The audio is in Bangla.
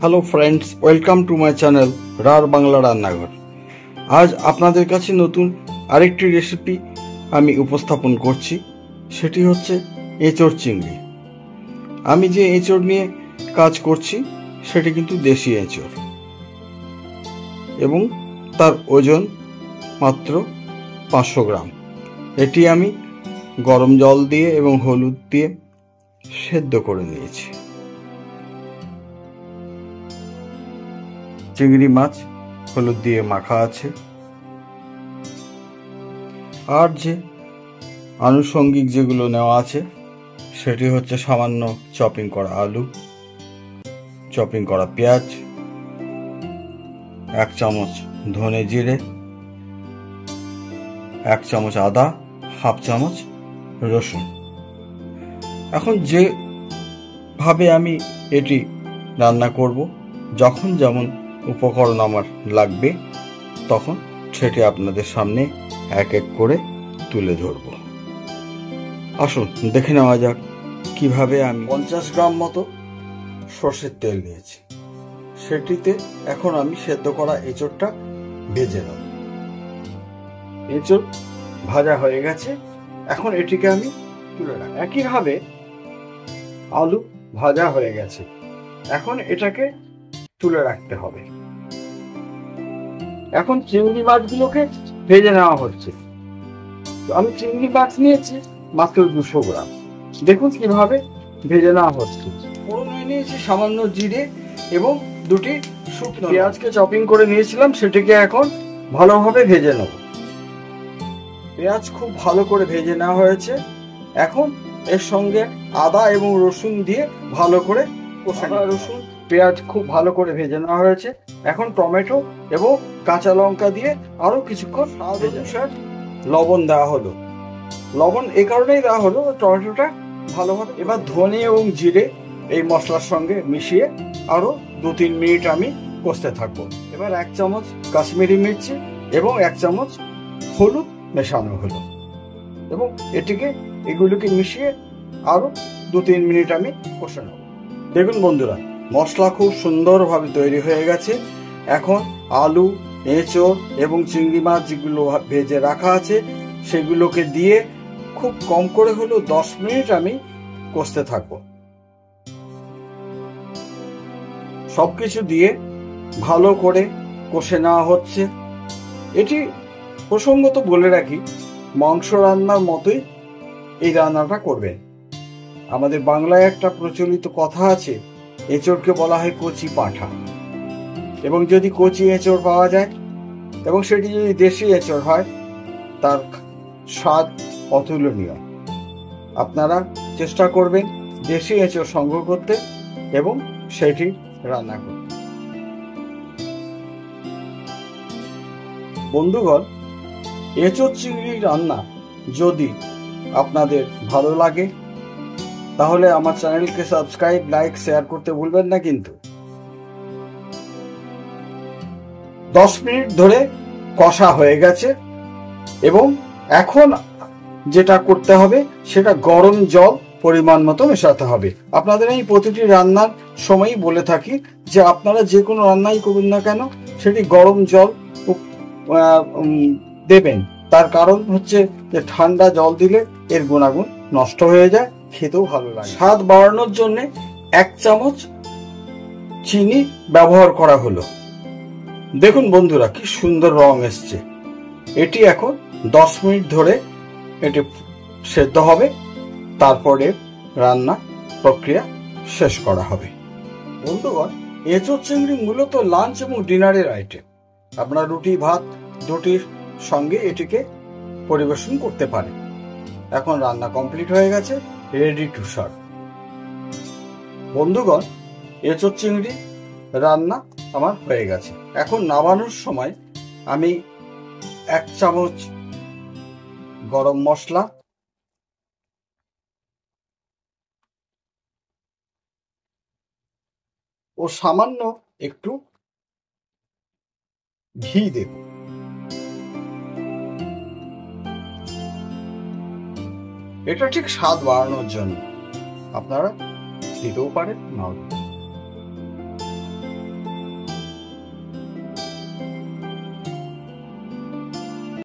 Hello friends, welcome to my channel রার বাংলা রান্নাঘর। আজ আপনাদের কাছে নতুন আরেকটি রেসিপি আমি উপস্থাপন করছি। সেটি হচ্ছে এঁচোড় চিংড়ি। আমি যে এঁচোড় নিয়ে কাজ করছি সেটি কিন্তু দেশি এঁচোড় এবং তার ওজন মাত্র 500 গ্রাম। এটি আমি গরম জল দিয়ে এবং হলুদ দিয়ে সেদ্ধ করে নিয়েছি। চিংড়ি মাছ হলুদ দিয়ে মাখা আছে। আর যে আনুষঙ্গিক যেগুলো নেওয়া আছে সেটি হচ্ছে সামান্য চপিং করা আলু, চপিং করা পেঁয়াজ, 1 চামচ ধনে জিরে, 1 চামচ আদা, 1/2 চামচ রসুন। এখন যেভাবে আমি এটি রান্না করব, যখন যেমন উপকরণ আমার লাগবে তখন সেটি আপনাদের সামনে এক এক করে তুলে ধরব। আসুন দেখে নেওয়া যাক কিভাবে আমি 50 গ্রাম মতো সর্ষের তেল নিয়েছি। সেটিতে এখন আমি সেদ্ধ করা এঁচোড়টা ভেজে নেব। এঁচোড় ভাজা হয়ে গেছে, এখন এটিকে আমি তুলে রাখি। একইভাবে আলু ভাজা হয়ে গেছে, এখন এটাকে তুলে রাখতে হবে। এখন চিংড়ি মাছগুলোকে ভেজে নেওয়া হচ্ছে। তো আমি চিংড়ি মাছ নিয়েছি মাত্র 200 গ্রাম। দেখুন কিভাবে ভেজে নেওয়া হচ্ছে। ফোড়নে নিয়েছি সামান্য জিরে এবং 2টি শুকনো পেঁয়াজকে চপিং করে নিয়েছিলাম, সেটিকে এখন ভালোভাবে ভেজে নেব। পেঁয়াজ খুব ভালো করে ভেজে নেওয়া হয়েছে। এখন এর সঙ্গে আদা এবং রসুন দিয়ে ভালো করে কষে নেওয়া। রসুন পেঁয়াজ খুব ভালো করে ভেজে নেওয়া হয়েছে। এখন টমেটো এবং কাঁচা লঙ্কা দিয়ে আরো কিছুক্ষণ লবণ দেওয়া হলো। লবণ এই কারণেই দেওয়া হলো, টমেটোটা ভালোভাবে। এবার ধনে এবং জিরে এই মশলার সঙ্গে মিশিয়ে আরো 2-3 মিনিট আমি কষতে থাকবো। এবার 1 চামচ কাশ্মীরি মির্চি এবং 1 চামচ হলুদ মেশানো হলো এবং এগুলোকে মিশিয়ে আরো 2-3 মিনিট আমি কষে নেব। দেখুন বন্ধুরা, মশলা খুব সুন্দরভাবে তৈরি হয়ে গেছে। এখন আলু, এঁচোড় এবং চিংড়ি মাছ যেগুলো ভেজে রাখা আছে সেগুলোকে দিয়ে খুব কম করে হলেও 10 মিনিট আমি কষতে থাকবো। সবকিছু দিয়ে ভালো করে কষে নেওয়া হচ্ছে। এটি প্রসঙ্গত বলে রাখি, মাংস রান্নার মতোই এই রান্নাটা করবেন। আমাদের বাংলায় একটা প্রচলিত কথা আছে, এঁচোড়কে বলা হয় কচি পাঁঠা। এবং যদি কচি এঁচোড় পাওয়া যায় এবং সেটি যদি দেশি এঁচোড় হয়, তার স্বাদ অতুলনীয়। আপনারা চেষ্টা করবেন দেশি এঁচোড় সংগ্রহ করতে এবং সেটি রান্না করতে। বন্ধুগণ, এঁচোড় চিংড়ি রান্না যদি আপনাদের ভালো লাগে তাহলে আমার চ্যানেলকে সাবস্ক্রাইব, লাইক, শেয়ার করতে ভুলবেন না কিন্তু। 10 মিনিট ধরে কষা হয়ে গেছে এবং এখন যেটা করতে হবে সেটা গরম জল পরিমাণ মতো মেশাতে হবে। আপনাদের আমি প্রতিটি রান্নার সময়ই বলে থাকি যে আপনারা যে কোনো রান্নাই করুন না কেন সেটি গরম জল দেবেন। তার কারণ হচ্ছে যে ঠান্ডা জল দিলে এর গুণাগুণ নষ্ট হয়ে যায়, খেতেও ভালো লাগে। স্বাদ বাড়ানোর জন্য 1 চামচ চিনি ব্যবহার করা হলো। দেখুন বন্ধুরা, কি সুন্দর রং এসছে। এটি এখন 10 মিনিট ধরে এটি সেদ্ধ হবে, তারপরে রান্না প্রক্রিয়া শেষ করা হবে। বন্ধুগণ, এঁচোড় চিংড়ি মূলত লাঞ্চ এবং ডিনারের আইটেম। আপনারা রুটি, ভাত দুটির সঙ্গে এটিকে পরিবেশন করতে পারেন। এখন রান্না কমপ্লিট হয়ে গেছে, রেডি টু সার্ভ। বন্ধুগণ, এঁচোড় চিংড়ি রান্না আমার হয়ে গেছে। এখন নামানোর সময় আমি 1 চামচ গরম মশলা, ও সামান্য একটু ঘি দেব। এটা ঠিক স্বাদ বাড়ানোর জন্য, আপনারা দিতেও পারেন নাও।